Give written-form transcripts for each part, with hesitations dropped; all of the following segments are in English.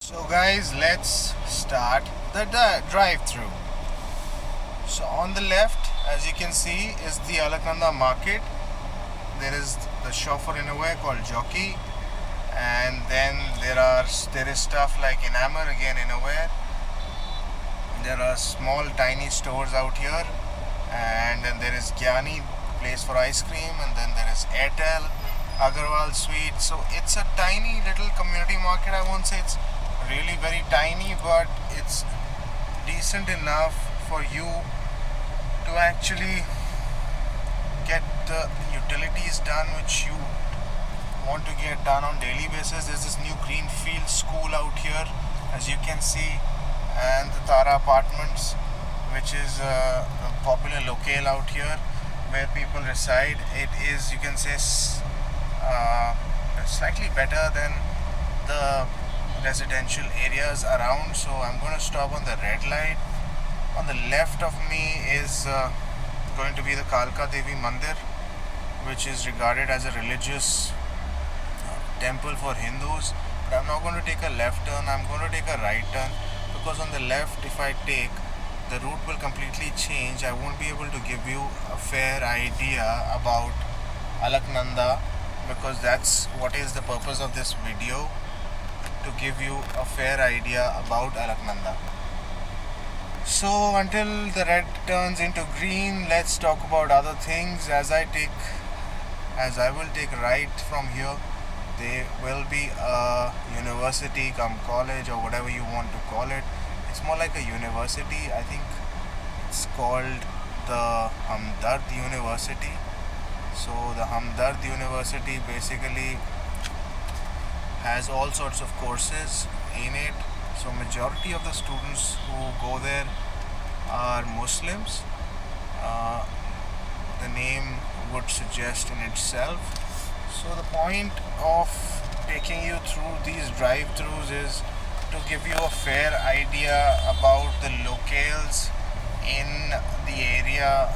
So guys, let's start the drive-through. So on the left, as you can see, is the Alaknanda market. There is the shop for innerwear called Jockey, and then there is stuff like enamel, again innerwear. There are small tiny stores out here, and then there is Gyani, place for ice cream, and then there is Airtel, Agarwal Sweet. So it's a tiny little community market. I won't say it's really very tiny, but it's decent enough for you to actually get the utilities done which you want to get done on daily basis. There's this new greenfield school out here, as you can see, and the Tara Apartments, which is a popular locale out here where people reside. It is, you can say, slightly better than the residential areas around. So I'm going to stop on the red light. On the left of me is going to be the Kalka Devi Mandir, which is regarded as a religious temple for Hindus. But I'm not going to take a left turn, I'm going to take a right turn, because on the left, if I take, the route will completely change. I won't be able to give you a fair idea about Alaknanda, because that's what is the purpose of this video, to give you a fair idea about Alaknanda. So until the red turns into green, let's talk about other things. As I will take right from here, there will be a university come college, or whatever you want to call it. It's more like a university. I think it's called the Hamdard University. So the Hamdard University basically has all sorts of courses in it. So majority of the students who go there are Muslims. The name would suggest in itself. So the point of taking you through these drive-thrus is to give you a fair idea about the locales in the area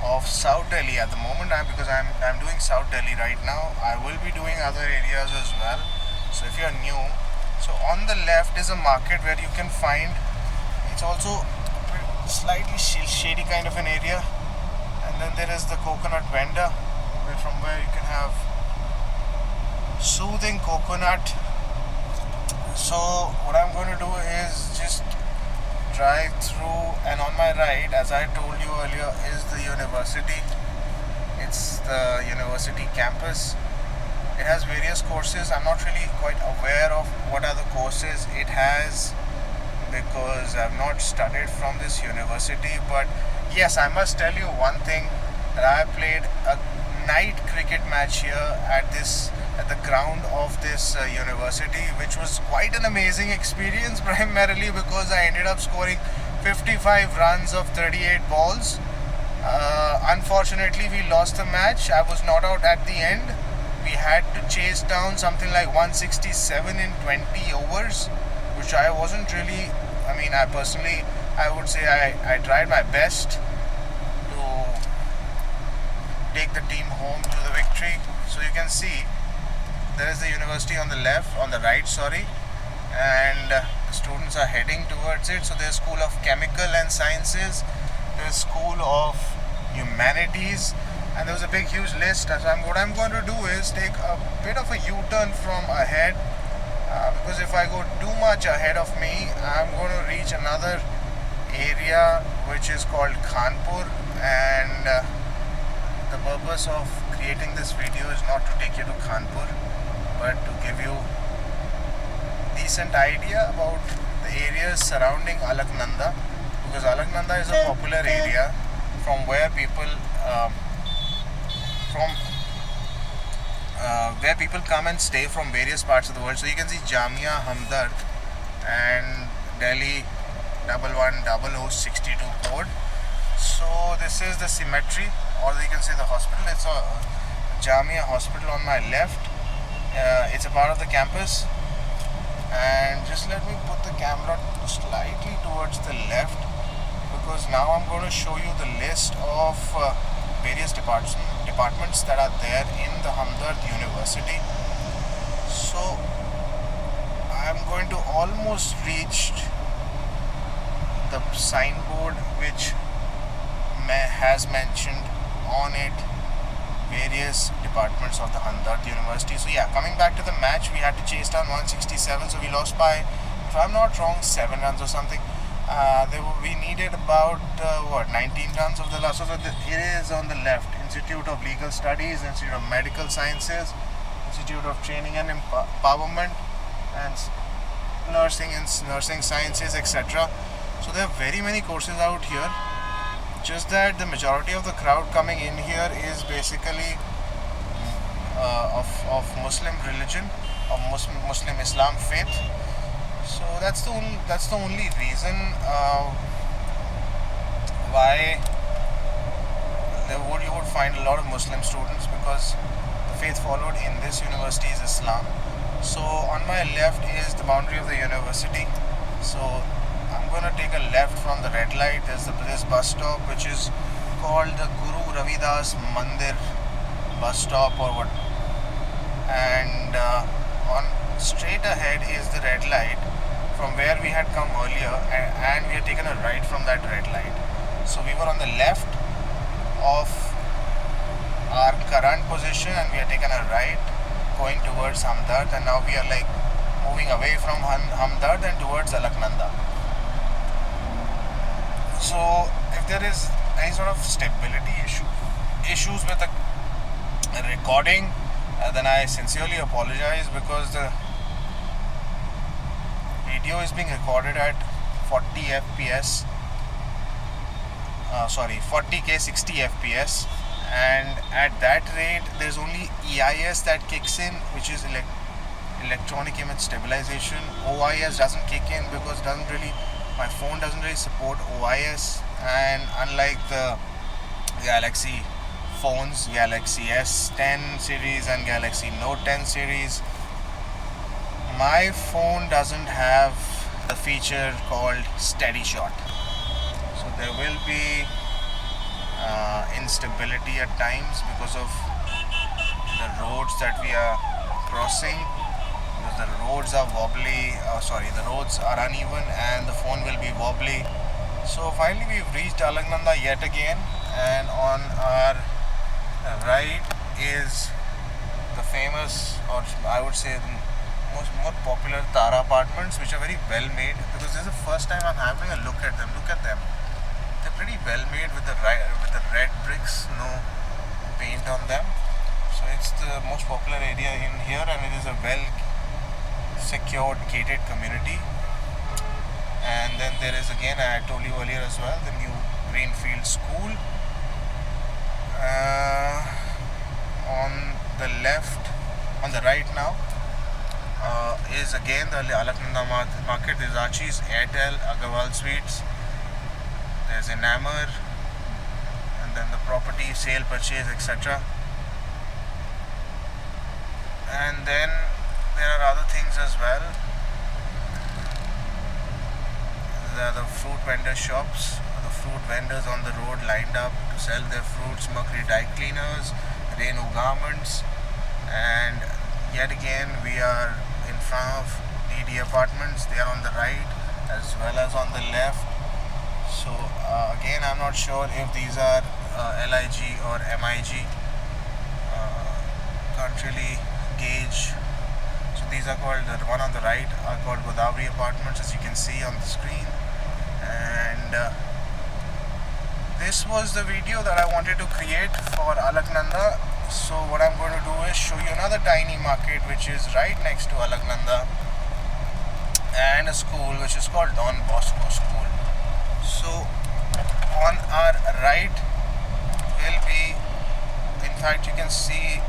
of South Delhi at the moment. Because I'm doing South Delhi right now. I will be doing other areas as well. So if you're new, so on the left is a market where you can find, it's also slightly shady kind of an area, and then there is the coconut vendor, from where you can have soothing coconut. So what I'm going to do is just drive through, and on my right, as I told you earlier, is the university. It's the university campus. It has various courses. I'm not really quite aware of what are the courses it has, because I've not studied from this university. But yes, I must tell you one thing, that I played a night cricket match here at the ground of this university, which was quite an amazing experience, primarily because I ended up scoring 55 runs of 38 balls. Unfortunately, we lost the match. I was not out at the end. We had to chase down something like 167 in 20 overs, which I wasn't really, I would say I tried my best to take the team home to the victory. So you can see there is the university on the right, and the students are heading towards it. So there's School of Chemical and Sciences, there's School of Humanities, and there was a big huge list. So what I'm going to do is take a bit of a U-turn from ahead, because if I go too much ahead of me, I'm going to reach another area which is called Kanpur, and the purpose of creating this video is not to take you to Kanpur, but to give you decent idea about the areas surrounding Alaknanda, because Alaknanda is a popular area from where people come and stay from various parts of the world. So you can see Jamia Hamdard and Delhi 110062 code. So this is the cemetery, or you can say the hospital. It's a Jamia hospital on my left. It's a part of the campus, and just let me put the camera slightly towards the left, because now I'm going to show you the list of various departments that are there in the Hamdard University. So almost reached the signboard which has mentioned on it various departments of the Hamdard University. So yeah, coming back to the match, we had to chase down 167, so we lost by, if I'm not wrong, 7 runs or something. We needed about 19 runs of the last. So it is on the left: Institute of Legal Studies, Institute of Medical Sciences, Institute of Training and Empowerment, and nursing sciences, etc. So there are very many courses out here. Just that the majority of the crowd coming in here is basically of Muslim religion, of Muslim Islam faith. So that's the only reason why you would find a lot of Muslim students, because the faith followed in this university is Islam. So on my left is the boundary of the university. So I'm going to take a left from the red light. There's this bus stop which is called the Guru Ravidas Mandir bus stop or what. And on straight ahead is the red light from where we had come earlier, and we had taken a right from that red light. So we were on the left of our current position and we had taken a right going towards Hamdard, and now we are like moving away from Hamdard and towards Alaknanda. So if there is any sort of stability issues with the recording, then I sincerely apologize, because the video is being recorded at 40 fps 40k 60 fps, and at that rate there's only EIS that kicks in, which is electronic image stabilization. OIS doesn't kick in because my phone doesn't really support OIS, and unlike the Galaxy phones, Galaxy S10 series and Galaxy Note 10 series, my phone doesn't have the feature called steady shot. So there will be instability at times because of the roads that we are crossing, because the roads are the roads are uneven and the phone will be wobbly. So finally we've reached Alaknanda yet again, and on our right is the famous, or I would say the more popular Tara apartments, which are very well made, because this is the first time I'm having a look at them. Look at them. They're pretty well made with the red bricks, no paint on them. So it's the most popular area in here, and it is a well secured gated community. And then there is, again, I told you earlier as well, the new Greenfield School. On the left, on the right now, is again the Alaknanda market. There's Archie's, Airtel, Agarwal Sweets, there's Enamor, and then the property sale, purchase, etc. And then there are other things as well. There are the fruit vendor shops, the fruit vendors on the road lined up to sell their fruits, Mercury dye cleaners, Renu garments, and yet again we are in front of DD apartments. They are on the right as well as on the left. So again, I'm not sure if these are LIG or MIG. Can't really gauge. So these are called, the one on the right are called Godavari apartments, as you can see on the screen. And this was the video that I wanted to create for Alaknanda. So what I'm going to do is show you another tiny market which is right next to Alaknanda, and a school which is called Don Bosco School. So on our right will be, in fact you can see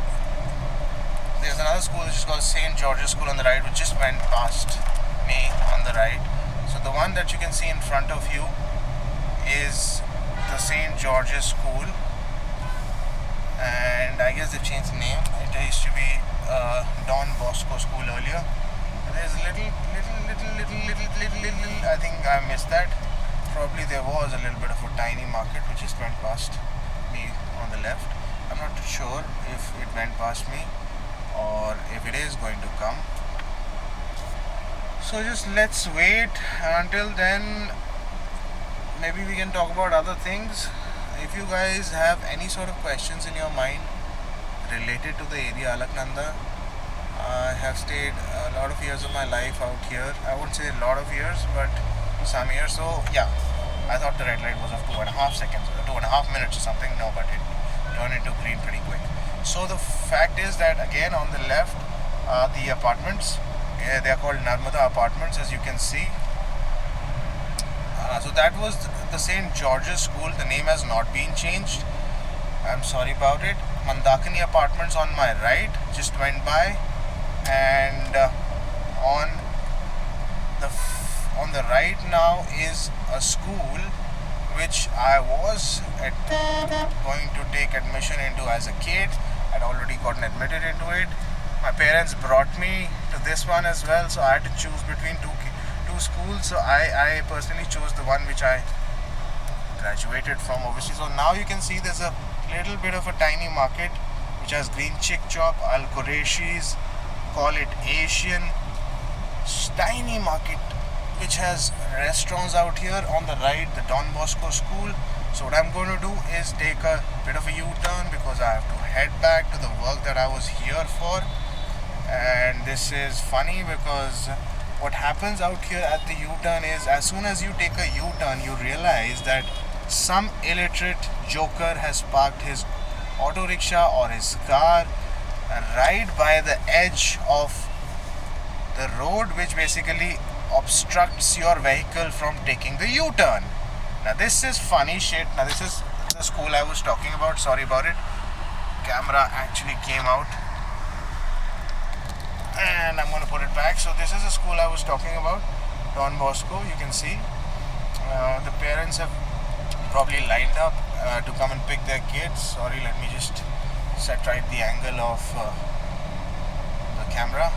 there's another school which is called St. George's School on the right, which just went past me on the right. So the one that you can see in front of you is the St. George's School, and I guess they've changed the name. It used to be Don Bosco School earlier. There's little, I think I missed that. Probably there was a little bit of a tiny market which just went past me on the left. I'm not too sure if it went past me or if it is going to come. So So just let's wait until then. Maybe we can talk about other things. If you guys have any sort of questions in your mind related to the area Alaknanda, I have stayed a lot of years of my life out here. I wouldn't say a lot of years, but some years. So yeah, I thought the red light was of 2.5 seconds, 2.5 minutes or something. No, but it turned into green pretty quick. So the fact is that again on the left are the apartments. They are called Narmada apartments, as you can see. So that was the St. George's School. The name has not been changed. I'm sorry about it. Mandakini apartments on my right just went by, and on the right now is a school which I was going to take admission into as a kid. I'd already gotten admitted into it. My parents brought me to this one as well, so I had to choose between two schools. So I personally chose the one which I graduated from, obviously. So now you can see there's a little bit of a tiny market which has green chick chop, Al Qureshis, call it Asian. Tiny market which has restaurants out here. On the right, the Don Bosco School. So what I'm going to do is take a bit of a U-turn because I have to head back to the work that I was here for. And this is funny because what happens out here at the U-turn is, as soon as you take a U-turn, you realize that some illiterate joker has parked his auto rickshaw or his car right by the edge of the road, which basically obstructs your vehicle from taking the U-turn. Now this is funny shit. Now this is the school I was talking about. Sorry about it. Camera actually came out. And I'm going to put it back. So this is the school I was talking about, Don Bosco. You can see the parents have probably lined up to come and pick their kids. Sorry, let me just set right the angle of the camera.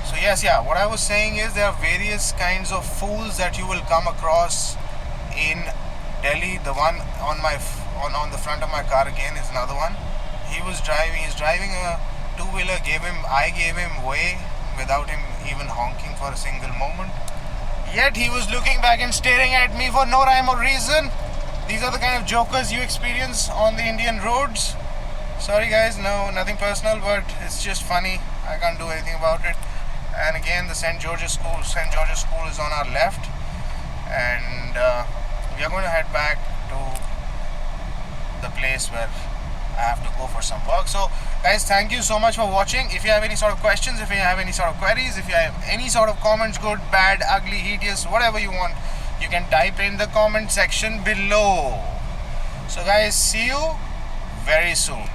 So yes, yeah, what I was saying is there are various kinds of fools that you will come across in Delhi. The one on the front of my car again is another one. He's driving a two-wheeler. I gave him way without him even honking for a single moment. Yet he was looking back and staring at me for no rhyme or reason. These are the kind of jokers you experience on the Indian roads. Sorry guys, no, nothing personal, but it's just funny. I can't do anything about it. And again, the St. George's School is on our left, and we are going to head back to the place where I have to go for some work. So guys, thank you so much for watching. If you have any sort of questions, if you have any sort of queries, if you have any sort of comments, good, bad, ugly, hideous, whatever you want, you can type in the comment section below. So guys, see you very soon.